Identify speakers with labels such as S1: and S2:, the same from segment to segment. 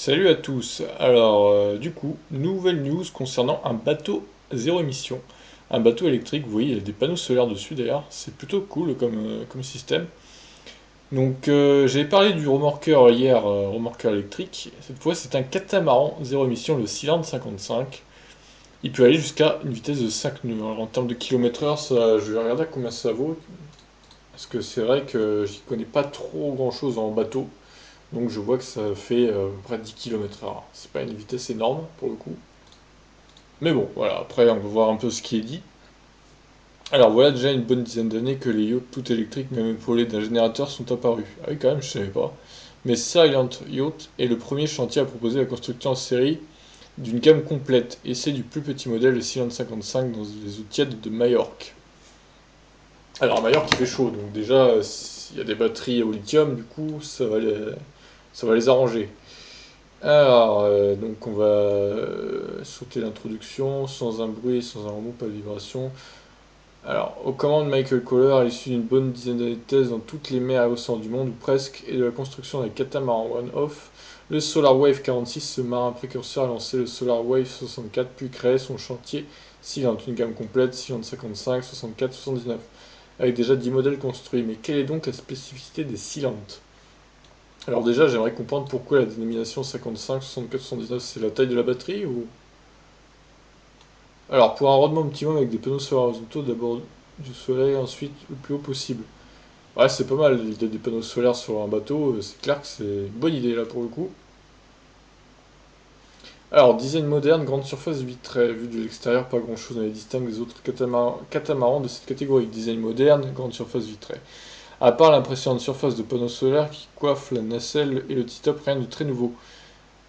S1: Salut à tous. Alors, du coup, nouvelle news concernant un bateau zéro émission. Un bateau électrique, vous voyez, il y a des panneaux solaires dessus d'ailleurs. C'est plutôt cool comme système. Donc, j'avais parlé du remorqueur hier, remorqueur électrique. Cette fois, c'est un catamaran zéro émission, le Cylindre 55. Il peut aller jusqu'à une vitesse de 5 nœuds. Alors, en termes de kilomètres heure, ça, je vais regarder combien ça vaut. Parce que c'est vrai que j'y connais pas trop grand-chose en bateau. Donc je vois que ça fait près de 10 km/h. C'est pas une vitesse énorme pour le coup. Mais bon, voilà, après on va voir un peu ce qui est dit. Alors voilà déjà une bonne dizaine d'années que les yachts tout électriques, même épaulés d'un générateur, sont apparus. Ah oui quand même, je savais pas. Mais Silent Yacht est le premier chantier à proposer la construction en série d'une gamme complète, et c'est du plus petit modèle, le Silent 55, dans les eaux tièdes de Majorque. Alors à Majorque il fait chaud, donc déjà s'il y a des batteries au lithium, du coup ça va les arranger. Alors, donc on va sauter l'introduction, sans un bruit, sans un remous, pas de vibration. Alors, aux commandes, Michael Kohler a issu d'une bonne dizaine d'années de thèse dans toutes les mers et océans du monde, ou presque, et de la construction d'un catamaran one-off. Le Solar Wave 46, ce marin précurseur, a lancé le Solar Wave 64, puis créé son chantier Silent, une gamme complète, Silent 55, 64, 79, avec déjà 10 modèles construits. Mais quelle est donc la spécificité des Silent? Alors déjà, j'aimerais comprendre pourquoi la dénomination 55, 64, 79, c'est la taille de la batterie ou... Alors pour un rendement optimum avec des panneaux solaires horizontaux, d'abord du soleil, ensuite le plus haut possible. Ouais, c'est pas mal l'idée des panneaux solaires sur un bateau, c'est clair que c'est une bonne idée là pour le coup. Alors design moderne, grande surface vitrée, vu de l'extérieur pas grand chose ne les distingue des autres catamarans de cette catégorie. Design moderne, grande surface vitrée. À part l'impressionnante surface de panneaux solaires qui coiffe la nacelle et le T-top, rien de très nouveau.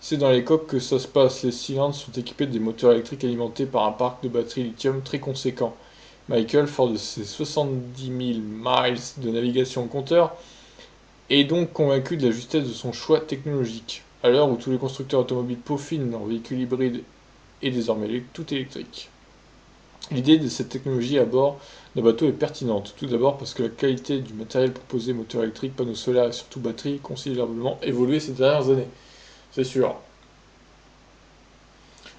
S1: C'est dans les coques que ça se passe. Les cylindres sont équipés de moteurs électriques alimentés par un parc de batteries lithium très conséquent. Michael, fort de ses 70 000 miles de navigation au compteur, est donc convaincu de la justesse de son choix technologique. À l'heure où tous les constructeurs automobiles peaufinent leurs véhicules hybrides et désormais tout électrique. L'idée de cette technologie à bord d'un bateau est pertinente. Tout d'abord parce que la qualité du matériel proposé, moteur électrique, panneaux solaires et surtout batterie, a considérablement évolué ces dernières années. C'est sûr.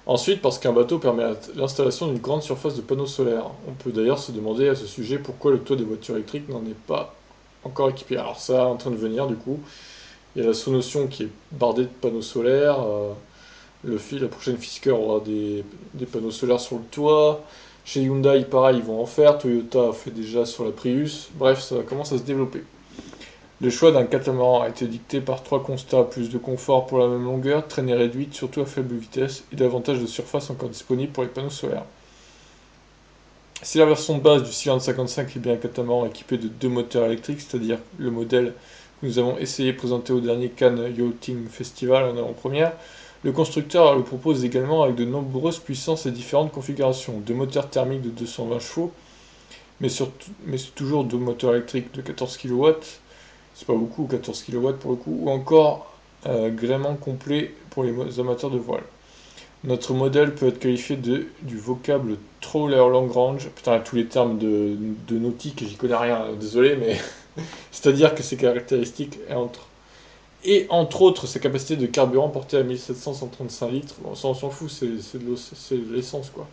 S1: Ensuite, parce qu'un bateau permet l'installation d'une grande surface de panneaux solaires. On peut d'ailleurs se demander à ce sujet pourquoi le toit des voitures électriques n'en est pas encore équipé. Alors ça, est en train de venir du coup. Il y a la Sonotion qui est bardée de panneaux solaires. La prochaine Fisker aura des panneaux solaires sur le toit. Chez Hyundai, pareil, ils vont en faire. Toyota fait déjà sur la Prius. Bref, ça commence à se développer. Le choix d'un catamaran a été dicté par trois constats: plus de confort pour la même longueur, traînée réduite, surtout à faible vitesse, et davantage de surface encore disponible pour les panneaux solaires. Si la version de base du Cylindre 55 est bien un catamaran équipé de deux moteurs électriques, c'est-à-dire le modèle que nous avons essayé de présenter au dernier Cannes Yachting Festival en avant-première, le constructeur le propose également avec de nombreuses puissances et différentes configurations. Deux moteurs thermiques de 220 chevaux, mais c'est toujours deux moteurs électriques de 14 kW, c'est pas beaucoup, 14 kW pour le coup, ou encore gréement complet pour les amateurs de voile. Notre modèle peut être qualifié du vocable Trawler Long Range. Putain, tous les termes de nautique, j'y connais rien, désolé, mais c'est-à-dire que ses caractéristiques et entre autres ses capacités de carburant portées à 1735 litres. Bon, ça on s'en fout, c'est de l'essence quoi.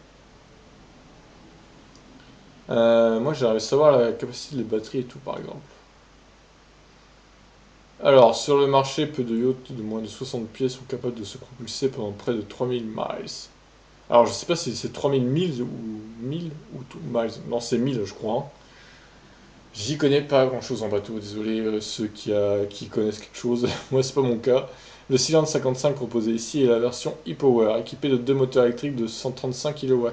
S1: Moi j'aimerais savoir la capacité des batteries et tout par exemple. Alors, sur le marché, peu de yachts de moins de 60 pieds sont capables de se propulser pendant près de 3000 miles. Alors, je sais pas si c'est 3000 miles ou 1000 ou miles. Non, c'est 1000, je crois, hein. J'y connais pas grand-chose en bateau, désolé ceux qui connaissent quelque chose. Moi, c'est pas mon cas. Le cylindre 55 proposé ici est la version e-Power, équipée de deux moteurs électriques de 135 kW,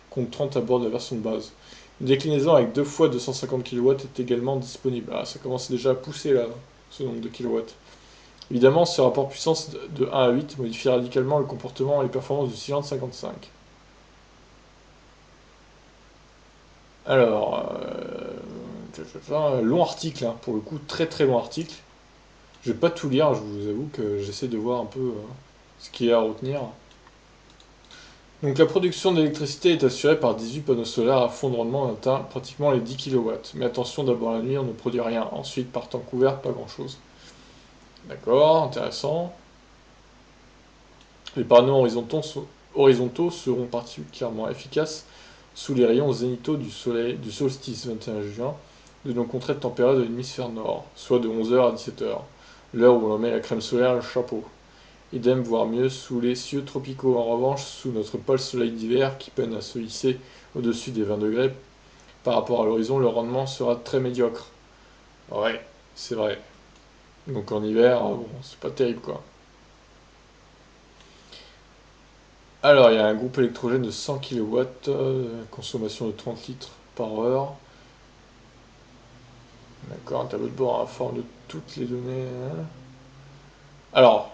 S1: contre 30 à bord de la version de base. Une déclinaison avec 2 fois 250 kW est également disponible. Ah, ça commence déjà à pousser là, ce nombre de kilowatts. Évidemment, ce rapport puissance de 1 à 8 modifie radicalement le comportement et les performances du cylindre 55. Alors, long article, hein, pour le coup, très très long article. Je vais pas tout lire, je vous avoue que j'essaie de voir un peu ce qu'il y a à retenir. Donc la production d'électricité est assurée par 18 panneaux solaires à fond de rendement et atteint pratiquement les 10 kW. Mais attention, d'abord la nuit on ne produit rien, ensuite par temps couvert pas grand chose. D'accord, intéressant. Les panneaux horizontaux seront particulièrement efficaces sous les rayons zénithaux du soleil du solstice 21 juin de nos contrées de température de l'hémisphère nord, soit de 11 heures à 17 heures, l'heure où l'on met la crème solaire et le chapeau. Idem, voire mieux, sous les cieux tropicaux. En revanche, sous notre pôle soleil d'hiver, qui peine à se hisser au-dessus des 20 degrés, par rapport à l'horizon, le rendement sera très médiocre. Ouais, c'est vrai. Donc en hiver, bon, c'est pas terrible quoi. Alors, il y a un groupe électrogène de 100 kW, consommation de 30 litres par heure. D'accord, un tableau de bord informe de toutes les données, hein. Alors,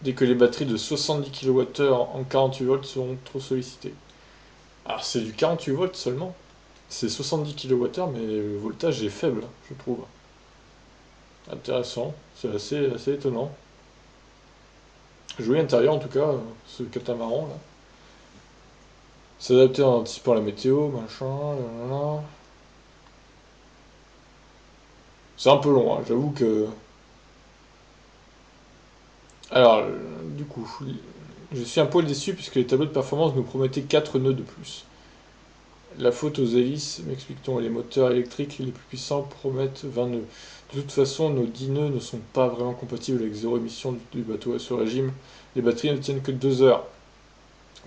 S1: dès que les batteries de 70 kWh en 48 volts seront trop sollicitées. Alors, c'est du 48 volts seulement. C'est 70 kWh, mais le voltage est faible, je trouve. Intéressant, c'est assez étonnant. Joli intérieur en tout cas, ce catamaran là. S'adapter en anticipant la météo, machin, là. C'est un peu long, hein, j'avoue que. Alors, du coup, je suis un poil déçu puisque les tableaux de performance nous promettaient 4 nœuds de plus. La faute aux hélices, m'explique-t-on, les moteurs électriques les plus puissants promettent 20 nœuds. De toute façon, nos 10 nœuds ne sont pas vraiment compatibles avec zéro émission du bateau à ce régime. Les batteries ne tiennent que 2 heures.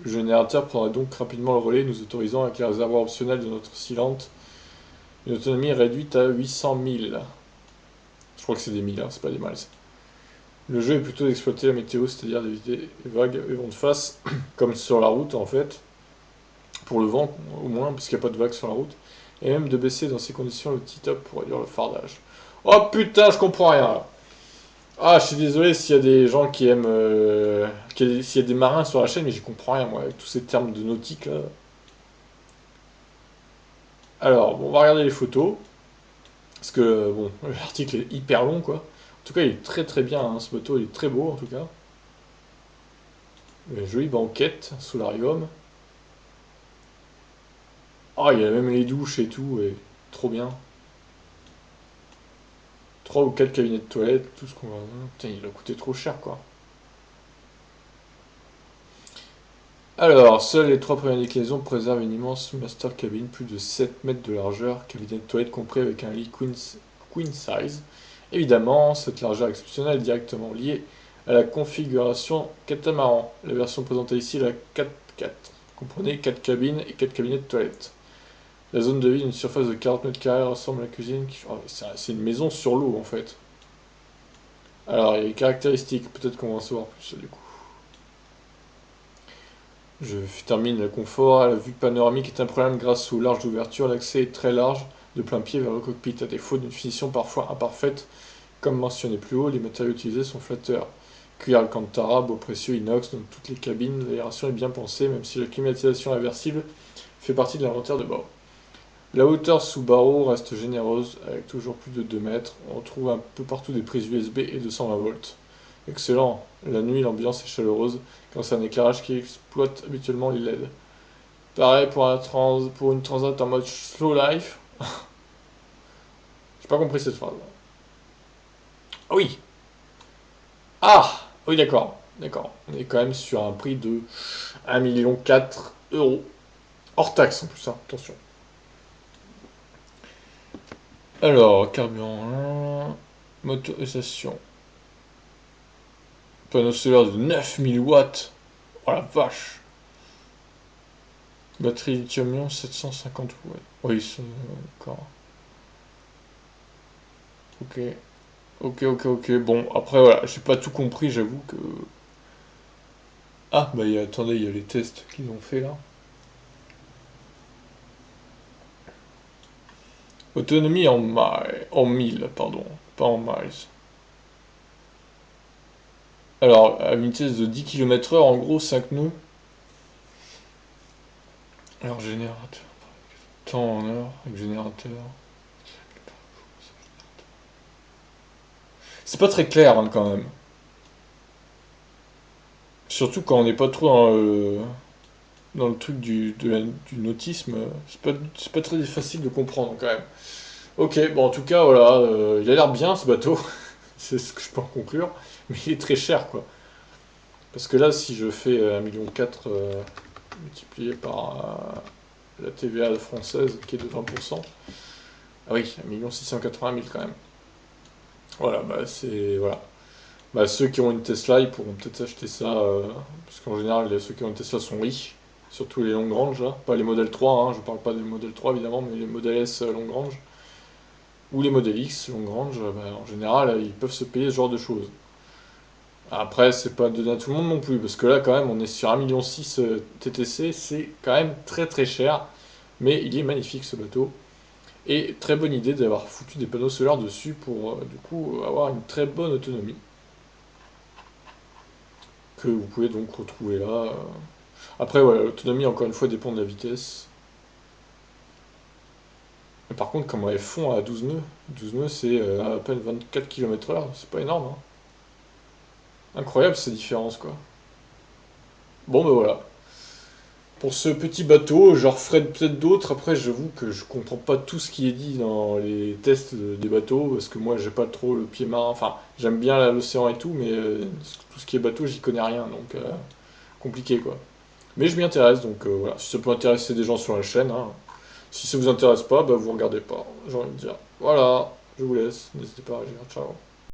S1: Le générateur prendra donc rapidement le relais, nous autorisant avec les réservoirs optionnels de notre Silente une autonomie réduite à 800 000. Je crois que c'est des 1000, hein, c'est pas des miles. Le jeu est plutôt d'exploiter la météo, c'est-à-dire d'éviter les vagues et vents de face, comme sur la route en fait, pour le vent au moins, parce qu'il n'y a pas de vagues sur la route, et même de baisser dans ces conditions le T-top pour réduire le fardage. Oh putain, je comprends rien là. Ah, je suis désolé s'il y a des gens qui aiment. S'il y a des marins sur la chaîne, mais j'y comprends rien moi, avec tous ces termes de nautique là. Alors, bon, on va regarder les photos, parce que bon, l'article est hyper long quoi. En tout cas, il est très très bien, hein, ce bateau, il est très beau en tout cas. Une jolie banquette, solarium. Ah, il y a même les douches et tout, et trop bien. 3 ou 4 cabinets de toilette, tout ce qu'on va. Putain, il a coûté trop cher quoi. Alors, seules les 3 premières déclinaisons préservent une immense master cabin, plus de 7 mètres de largeur, cabinet de toilette compris avec un lit queen size. Évidemment, cette largeur exceptionnelle est directement liée à la configuration catamaran. La version présentée ici est la 4x4. Comprenez 4 cabines et 4 cabinets de toilette. La zone de vie d'une surface de 40 mètres carrés ressemble à la cuisine. Oh, c'est une maison sur l'eau en fait. Alors, il y a les caractéristiques, peut-être qu'on va en savoir plus du coup. Je termine le confort. La vue panoramique est un problème grâce aux larges ouvertures. L'accès est très large, de plein pied vers le cockpit, à défaut d'une finition parfois imparfaite. Comme mentionné plus haut, les matériaux utilisés sont flatteurs. Cuir Alcantara, beau précieux inox dans toutes les cabines, l'aération est bien pensée, même si la climatisation inversible fait partie de l'inventaire de bord. La hauteur sous barreau reste généreuse, avec toujours plus de 2 mètres. On trouve un peu partout des prises USB et 220 volts. Excellent. La nuit, l'ambiance est chaleureuse, grâce à un éclairage qui exploite habituellement les LED. Pareil pour une transat en mode slow life. J'ai pas compris cette phrase. Ah oui. Ah oui, d'accord. D'accord. On est quand même sur un prix de 1,4 million €. Hors taxe en plus, hein. Attention. Alors, carburant 1, motorisation. Panneau solaire de 9000 watts. Oh la vache. Batterie lithium-ion 750 watts. Oui, c'est d'accord. Ok. Ok. Bon, après voilà, j'ai pas tout compris, j'avoue que. Ah, bah attendez, il y a les tests qu'ils ont fait là. Autonomie en 1000, pardon, pas en miles. Alors, à une vitesse de 10 km/h, en gros, 5 nœuds. Alors, générateur. Temps en heure, avec générateur. C'est pas très clair hein, quand même. Surtout quand on n'est pas trop dans le truc du nautisme. C'est pas très facile de comprendre quand même. Ok, bon, en tout cas, voilà, il a l'air bien ce bateau. C'est ce que je peux en conclure. Mais il est très cher, quoi. Parce que là, si je fais 1,4 million multiplié par la TVA française qui est de 20%, ah oui, 1 680 000 quand même. Voilà, bah c'est. Voilà. Bah, ceux qui ont une Tesla, ils pourront peut-être acheter ça, parce qu'en général, ceux qui ont une Tesla sont riches, surtout les long range, là. Pas les modèles 3, hein, je parle pas des modèles 3 évidemment, mais les modèles S long range, ou les modèles X long range, bah, en général, ils peuvent se payer ce genre de choses. Après, c'est pas donné à tout le monde non plus, parce que là, quand même, on est sur 1,6 million TTC, c'est quand même très très cher, mais il est magnifique ce bateau. Et très bonne idée d'avoir foutu des panneaux solaires dessus pour, du coup, avoir une très bonne autonomie, que vous pouvez donc retrouver là. Après, voilà, l'autonomie, encore une fois, dépend de la vitesse. Mais par contre, comment elles font à 12 nœuds, c'est à peine 24 km/h, c'est pas énorme, hein. Incroyable ces différences, quoi. Bon, ben voilà. Pour ce petit bateau, j'en referai peut-être d'autres. Après, j'avoue que je comprends pas tout ce qui est dit dans les tests des bateaux, parce que moi, j'ai pas trop le pied marin. Enfin, j'aime bien l'océan et tout, mais tout ce qui est bateau, j'y connais rien, donc compliqué, quoi. Mais je m'y intéresse, donc voilà. Si ça peut intéresser des gens sur la chaîne, hein. Si ça vous intéresse pas, bah vous regardez pas, j'ai envie de dire. Voilà, je vous laisse, n'hésitez pas à réagir, ciao.